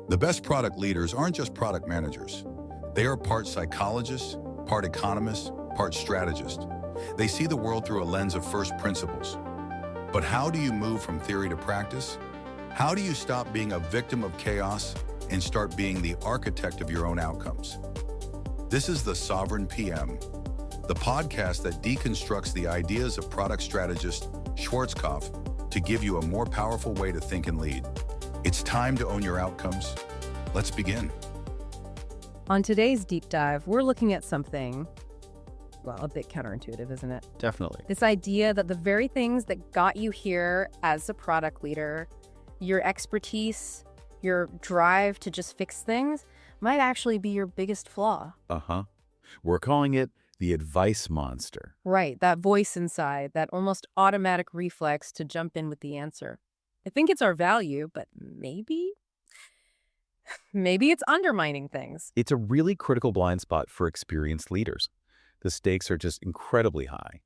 The best product leaders aren't just product managers. They are part psychologists, part economists, part strategists. They see the world through a lens of first principles. But how do you move from theory to practice? How do you stop being a victim of chaos and start being the architect of your own outcomes? This is the Sovereign PM, the podcast that deconstructs the ideas of product strategist Schwarzkopf to give you a more powerful way to think and lead. It's time to own your outcomes. Let's begin. On today's deep dive, we're looking at something, well, a bit counterintuitive, isn't it? Definitely. This idea that the very things that got you here as a product leader, your expertise, your drive to just fix things, might actually be your biggest flaw. We're calling it the advice monster. Right, that voice inside, that almost automatic reflex to jump in with the answer. I think it's our value, but maybe it's undermining things. It's a really critical blind spot for experienced leaders. The stakes are just incredibly high.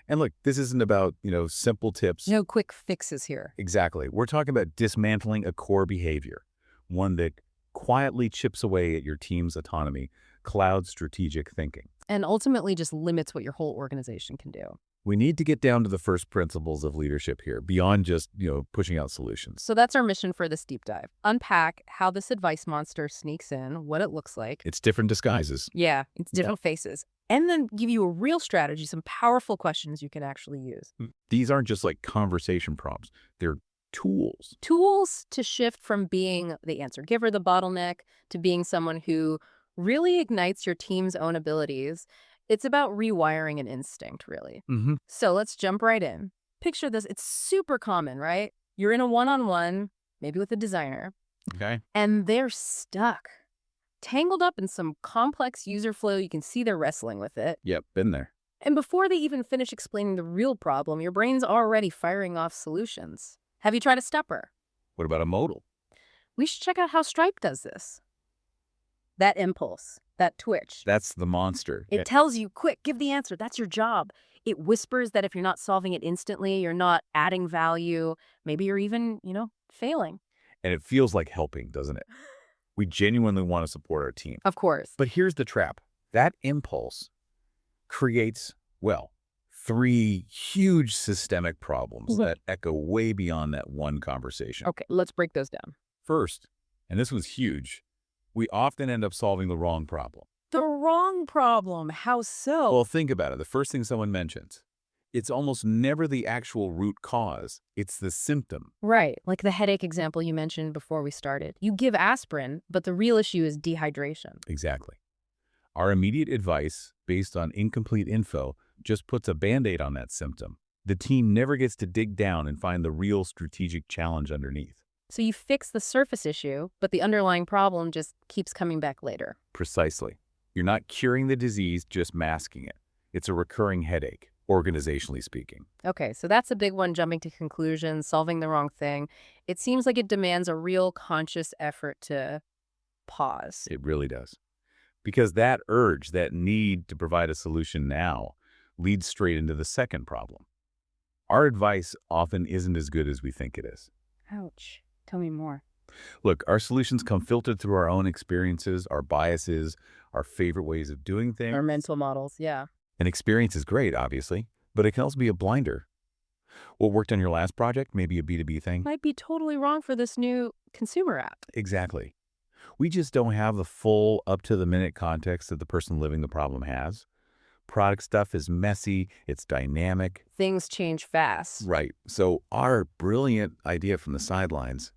And look, this isn't about, simple tips. No quick fixes here. Exactly. We're talking about dismantling a core behavior, one that quietly chips away at your team's autonomy, clouds strategic thinking. And ultimately just limits what your whole organization can do. We need to get down to the first principles of leadership here, beyond just, pushing out solutions. So that's our mission for this deep dive. Unpack how this advice monster sneaks in, what it looks like. It's different disguises. Yeah, it's different faces. And then give you a real strategy, some powerful questions you can actually use. These aren't just like conversation prompts. They're tools. Tools to shift from being the answer giver, the bottleneck, to being someone who really ignites your team's own abilities. It's about rewiring an instinct, really. So let's jump right in. Picture this. It's super common, right? You're in a one-on-one, maybe with a designer, Okay. and they're stuck, tangled up in some complex user flow. You can see they're wrestling with it. Yep, been there. And before they even finish explaining the real problem, your brain's already firing off solutions. Have you tried a stepper? What about a modal? We should check out how Stripe does this. That impulse, that twitch. That's the monster. It tells you, quick, give the answer. That's your job. It whispers that if you're not solving it instantly, you're not adding value. Maybe you're even, failing. And it feels like helping, doesn't it? We genuinely want to support our team. Of course. But here's the trap. That impulse creates, three huge systemic problems that echo way beyond that one conversation. Okay, let's break those down. First, and this was huge, we often end up solving the wrong problem. The wrong problem. How so? Well, think about it. The first thing someone mentions, it's almost never the actual root cause. It's the symptom. Right. Like the headache example you mentioned before we started. You give aspirin, but the real issue is dehydration. Exactly. Our immediate advice, based on incomplete info, just puts a Band-Aid on that symptom. The team never gets to dig down and find the real strategic challenge underneath. So you fix the surface issue, but the underlying problem just keeps coming back later. Precisely. You're not curing the disease, just masking it. It's a recurring headache, organizationally speaking. Okay, so that's a big one, jumping to conclusions, solving the wrong thing. It seems like it demands a real conscious effort to pause. It really does. Because that urge, that need to provide a solution now, leads straight into the second problem. Our advice often isn't as good as we think it is. Ouch. Tell me more. Look, our solutions come filtered through our own experiences, our biases, our favorite ways of doing things. Our mental models, yeah. And experience is great, obviously, but it can also be a blinder. What worked on your last project, maybe a B2B thing? Might be totally wrong for this new consumer app. Exactly. We just don't have the full, up-to-the-minute context that the person living the problem has. Product stuff is messy, it's dynamic. Things change fast. Right. So our brilliant idea from the sidelines,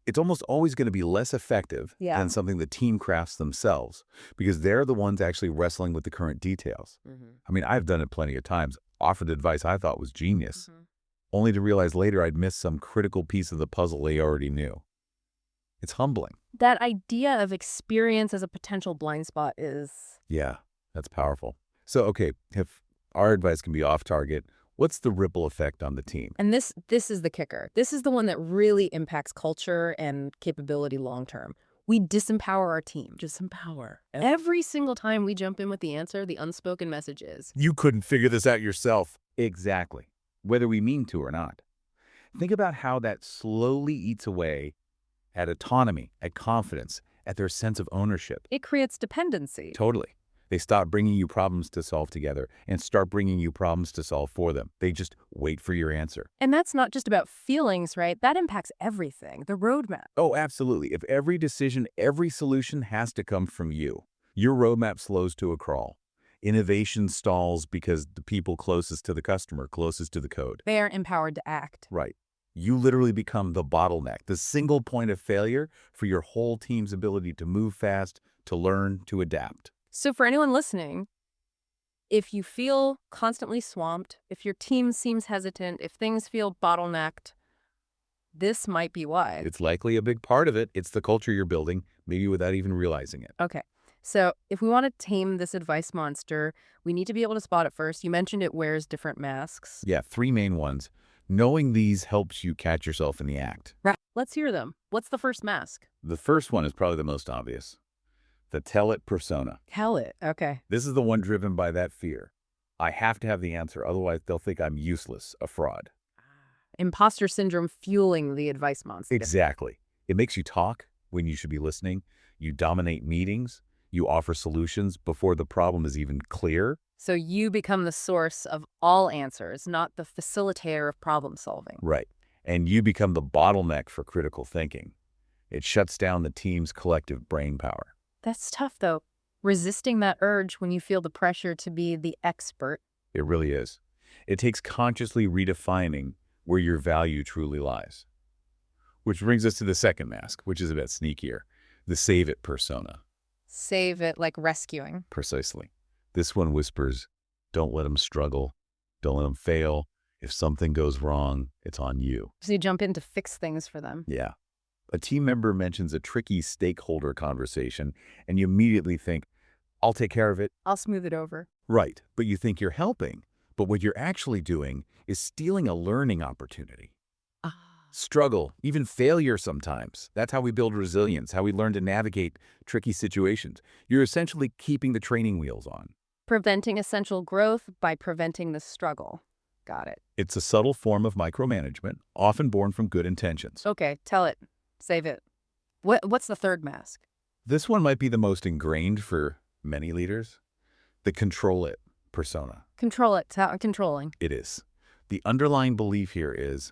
it's almost always going to be less effective than something the team crafts themselves, because they're the ones actually wrestling with the current details. I mean, I've done it plenty of times, offered advice I thought was genius, only to realize later I'd missed some critical piece of the puzzle they already knew. It's humbling. That idea of experience as a potential blind spot is... Yeah, that's powerful. So, okay, if our advice can be off target, what's the ripple effect on the team? And this is the kicker. This is the one that really impacts culture and capability long term. We disempower our team. Disempower. Every single time we jump in with the answer, the unspoken message is, You couldn't figure this out yourself. Exactly. Whether we mean to or not. Think about how that slowly eats away at autonomy, at confidence, at their sense of ownership. It creates dependency. Totally. They stop bringing you problems to solve together and start bringing you problems to solve for them. They just wait for your answer. And that's not just about feelings, right? That impacts everything, the roadmap. Oh, absolutely. If every decision, every solution has to come from you, your roadmap slows to a crawl. Innovation stalls because the people closest to the customer, closest to the code. They aren't empowered to act. Right. You literally become the bottleneck, the single point of failure for your whole team's ability to move fast, to learn, to adapt. So for anyone listening, if you feel constantly swamped, if your team seems hesitant, if things feel bottlenecked, this might be why. It's likely a big part of it. It's the culture you're building, maybe without even realizing it. Okay. So if we want to tame this advice monster, we need to be able to spot it first. You mentioned it wears different masks. Yeah, 3 main ones. Knowing these helps you catch yourself in the act. Right. Let's hear them. What's the first mask? The first one is probably the most obvious. The tell it persona. Tell it. Okay. This is the one driven by that fear. I have to have the answer, otherwise they'll think I'm useless, a fraud. Imposter syndrome fueling the advice monster. Exactly. It makes you talk when you should be listening. You dominate meetings. You offer solutions before the problem is even clear. So you become the source of all answers, not the facilitator of problem solving. Right. And you become the bottleneck for critical thinking. It shuts down the team's collective brain power. That's tough, though. Resisting that urge when you feel the pressure to be the expert. It really is. It takes consciously redefining where your value truly lies. Which brings us to the second mask, which is a bit sneakier. The save it persona. Save it like rescuing. Precisely. This one whispers, don't let them struggle. Don't let them fail. If something goes wrong, it's on you. So you jump in to fix things for them. Yeah. A team member mentions a tricky stakeholder conversation, and you immediately think, I'll take care of it. I'll smooth it over. Right. But you think you're helping. But what you're actually doing is stealing a learning opportunity. Struggle, even failure sometimes. That's how we build resilience, how we learn to navigate tricky situations. You're essentially keeping the training wheels on. Preventing essential growth by preventing the struggle. Got it. It's a subtle form of micromanagement, often born from good intentions. Okay, tell it. Save it. What's the third mask? This one might be the most ingrained for many leaders. The control it persona. Control it. Controlling. It is. The underlying belief here is,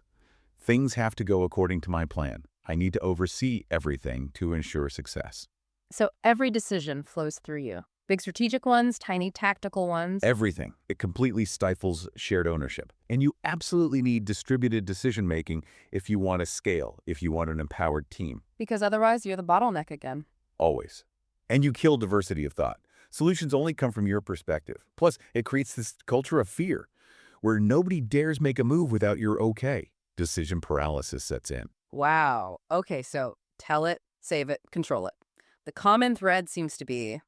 things have to go according to my plan. I need to oversee everything to ensure success. So every decision flows through you. Big strategic ones, tiny tactical ones. Everything. It completely stifles shared ownership. And you absolutely need distributed decision-making if you want to scale, if you want an empowered team. Because otherwise you're the bottleneck again. Always. And you kill diversity of thought. Solutions only come from your perspective. Plus, it creates this culture of fear, where nobody dares make a move without your okay. Decision paralysis sets in. Wow. Okay, so tell it, save it, control it. The common thread seems to be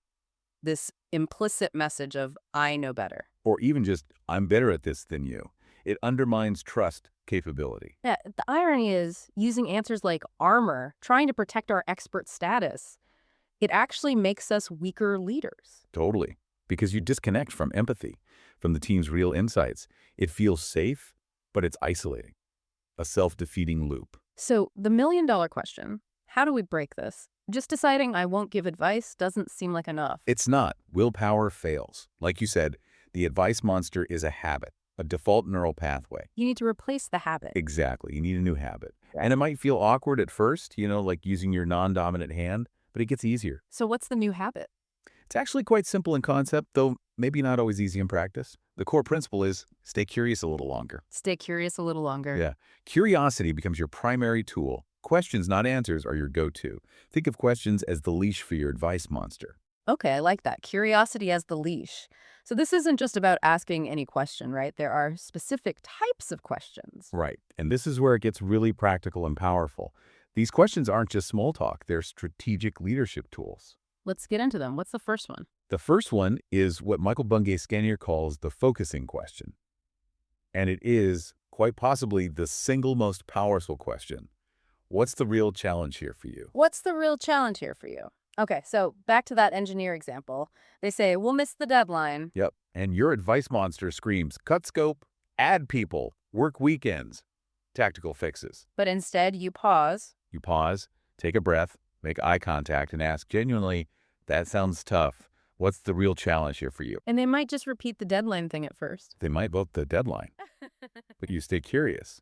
this implicit message of, I know better. Or even just, I'm better at this than you. It undermines trust capability. Yeah, the irony is using answers like armor, trying to protect our expert status. It actually makes us weaker leaders. Totally. Because you disconnect from empathy, from the team's real insights. It feels safe, but it's isolating. A self-defeating loop. So the million-dollar question, how do we break this? Just deciding I won't give advice doesn't seem like enough. It's not. Willpower fails. Like you said, the advice monster is a habit, a default neural pathway. You need to replace the habit. Exactly. You need a new habit. Right. And it might feel awkward at first, like using your non-dominant hand, but it gets easier. So what's the new habit? It's actually quite simple in concept, though maybe not always easy in practice. The core principle is stay curious a little longer. Stay curious a little longer. Yeah. Curiosity becomes your primary tool. Questions, not answers, are your go-to. Think of questions as the leash for your advice monster. Okay, I like that. Curiosity as the leash. So this isn't just about asking any question, right? There are specific types of questions. Right. And this is where it gets really practical and powerful. These questions aren't just small talk. They're strategic leadership tools. Let's get into them. What's the first one? The first one is what Michael Bungay-Stanier calls the focusing question. And it is, quite possibly, the single most powerful question. What's the real challenge here for you? What's the real challenge here for you? Okay, so back to that engineer example. They say, we'll miss the deadline. Yep. And your advice monster screams, cut scope, add people, work weekends. tactical fixes. But instead, you pause. You pause, take a breath, make eye contact, and ask genuinely, that sounds tough. What's the real challenge here for you? And they might just repeat the deadline thing at first. They might vote the deadline, but you stay curious.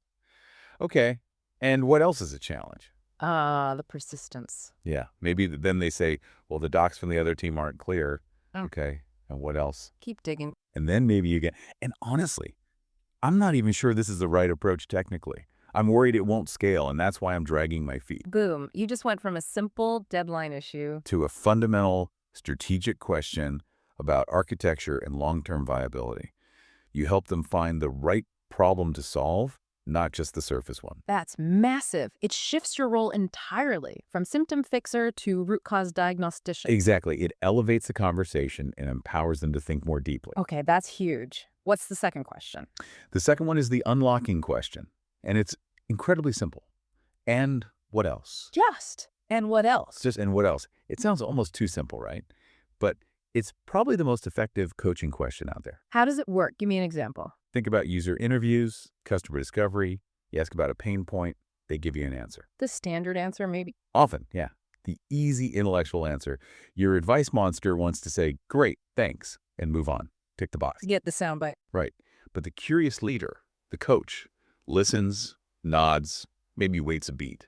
Okay, and what else is a challenge? The persistence. Yeah, maybe then they say, well, the docs from the other team aren't clear. Oh. Okay, and what else? Keep digging. And then maybe you get, and honestly, I'm not even sure this is the right approach technically. I'm worried it won't scale, and that's why I'm dragging my feet. Boom. You just went from a simple deadline issue to a fundamental strategic question about architecture and long-term viability. You help them find the right problem to solve, not just the surface one. That's massive. It shifts your role entirely from symptom fixer to root cause diagnostician. Exactly. It elevates the conversation and empowers them to think more deeply. Okay, that's huge. What's the second question? The second one is the unlocking question, and it's incredibly simple. And what else? And what else? And what else? It sounds almost too simple, right? But it's probably the most effective coaching question out there. How does it work? Give me an example. Think about user interviews, customer discovery. You ask about a pain point, they give you an answer. The standard answer, maybe? Often, yeah. The easy intellectual answer. Your advice monster wants to say, great, thanks, and move on. Tick the box. Get the soundbite. Right. But the curious leader, the coach, listens, nods, maybe waits a beat,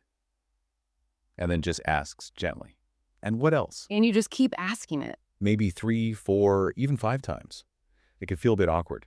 and then just asks gently. And what else? And you just keep asking it. Maybe 3, 4, even 5 times. It can feel a bit awkward.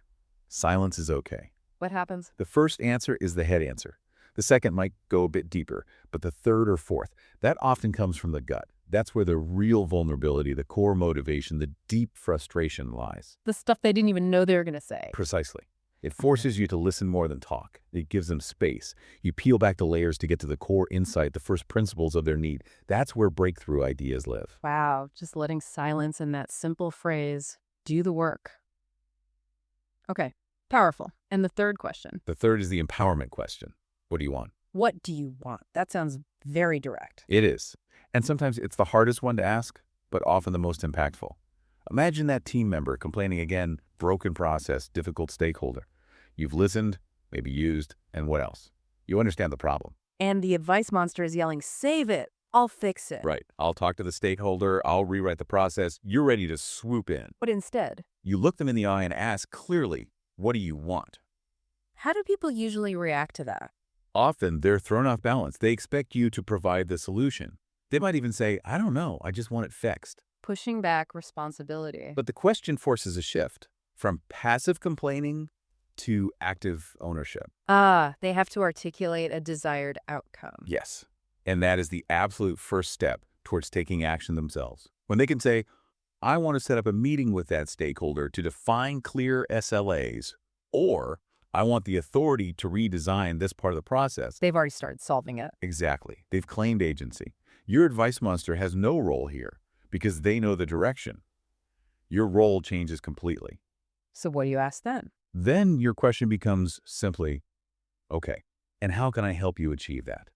Silence is okay. What happens? The first answer is the head answer. The second might go a bit deeper, but the third or fourth, that often comes from the gut. That's where the real vulnerability, the core motivation, the deep frustration lies. The stuff they didn't even know they were going to say. Precisely. It forces you to listen more than talk. It gives them space. You peel back the layers to get to the core insight, the first principles of their need. That's where breakthrough ideas live. Wow, just letting silence in that simple phrase do the work. Okay, powerful. And the third question? The third is the empowerment question. What do you want? What do you want? That sounds very direct. It is. And sometimes it's the hardest one to ask, but often the most impactful. Imagine that team member complaining again, broken process, difficult stakeholder. You've listened, maybe used, and what else? You understand the problem. And the advice monster is yelling, save it, I'll fix it. Right. I'll talk to the stakeholder, I'll rewrite the process. You're ready to swoop in. But instead, you look them in the eye and ask clearly, what do you want? How do people usually react to that? Often they're thrown off balance. They expect you to provide the solution. They might even say, I don't know, I just want it fixed. Pushing back responsibility. But the question forces a shift from passive complaining to active ownership. They have to articulate a desired outcome. Yes. And that is the absolute first step towards taking action themselves. When they can say, I want to set up a meeting with that stakeholder to define clear SLAs, or I want the authority to redesign this part of the process. They've already started solving it. Exactly. They've claimed agency. Your advice monster has no role here because they know the direction. Your role changes completely. So what do you ask then? Then your question becomes simply, okay, and how can I help you achieve that?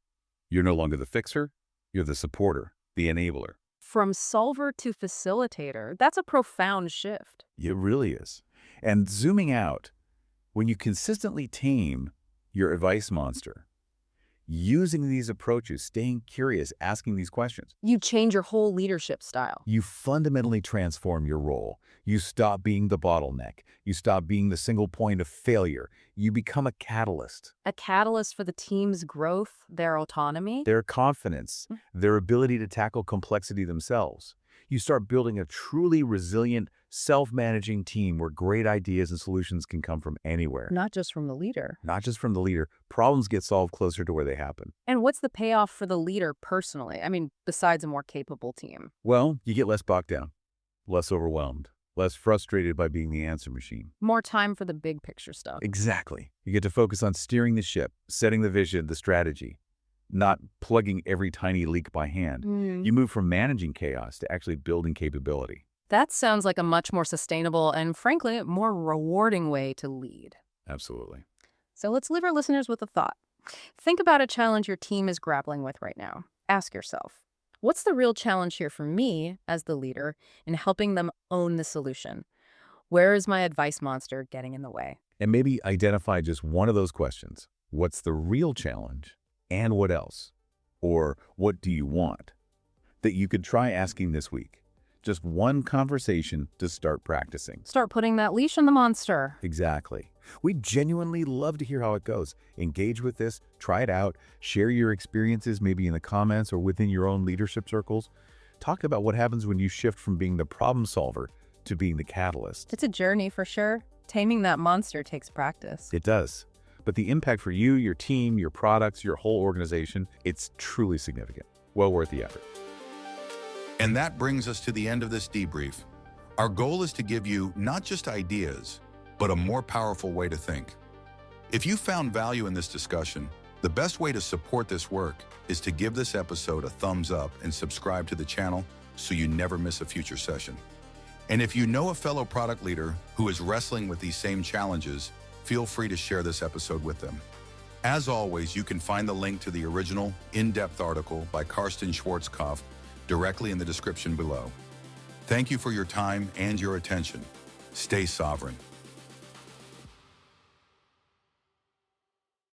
You're no longer the fixer, you're the supporter, the enabler. From solver to facilitator, that's a profound shift. It really is. And zooming out, when you consistently tame your advice monster, using these approaches, staying curious, asking these questions, you change your whole leadership style. You fundamentally transform your role. You stop being the bottleneck. You stop being the single point of failure. You become a catalyst. A catalyst for the team's growth, their autonomy. Their confidence, their ability to tackle complexity themselves. You start building a truly resilient, self-managing team where great ideas and solutions can come from anywhere. Not just from the leader. Not just from the leader. Problems get solved closer to where they happen. And what's the payoff for the leader personally? I mean, besides a more capable team. Well, you get less bogged down, less overwhelmed, less frustrated by being the answer machine. More time for the big picture stuff. Exactly. You get to focus on steering the ship, setting the vision, the strategy, not plugging every tiny leak by hand. You move from managing chaos to actually building capability. That sounds like a much more sustainable and, frankly, more rewarding way to lead. Absolutely. So let's leave our listeners with a thought. Think about a challenge your team is grappling with right now. Ask yourself, what's the real challenge here for me as the leader in helping them own the solution? Where is my advice monster getting in the way? And maybe identify just one of those questions. What's the real challenge? And what else? Or what do you want? That you could try asking this week. Just one conversation to start practicing. Start putting that leash on the monster. Exactly. We'd genuinely love to hear how it goes. Engage with this, try it out, share your experiences maybe in the comments or within your own leadership circles. Talk about what happens when you shift from being the problem solver to being the catalyst. It's a journey for sure. Taming that monster takes practice. It does. But the impact for you, your team, your products, your whole organization, it's truly significant. Well worth the effort. And that brings us to the end of this debrief. Our goal is to give you not just ideas, but a more powerful way to think. If you found value in this discussion, the best way to support this work is to give this episode a thumbs up and subscribe to the channel so you never miss a future session. And if you know a fellow product leader who is wrestling with these same challenges, feel free to share this episode with them. As always, you can find the link to the original in-depth article by Karsten Schwarzkopf directly in the description below. Thank you for your time and your attention. Stay sovereign.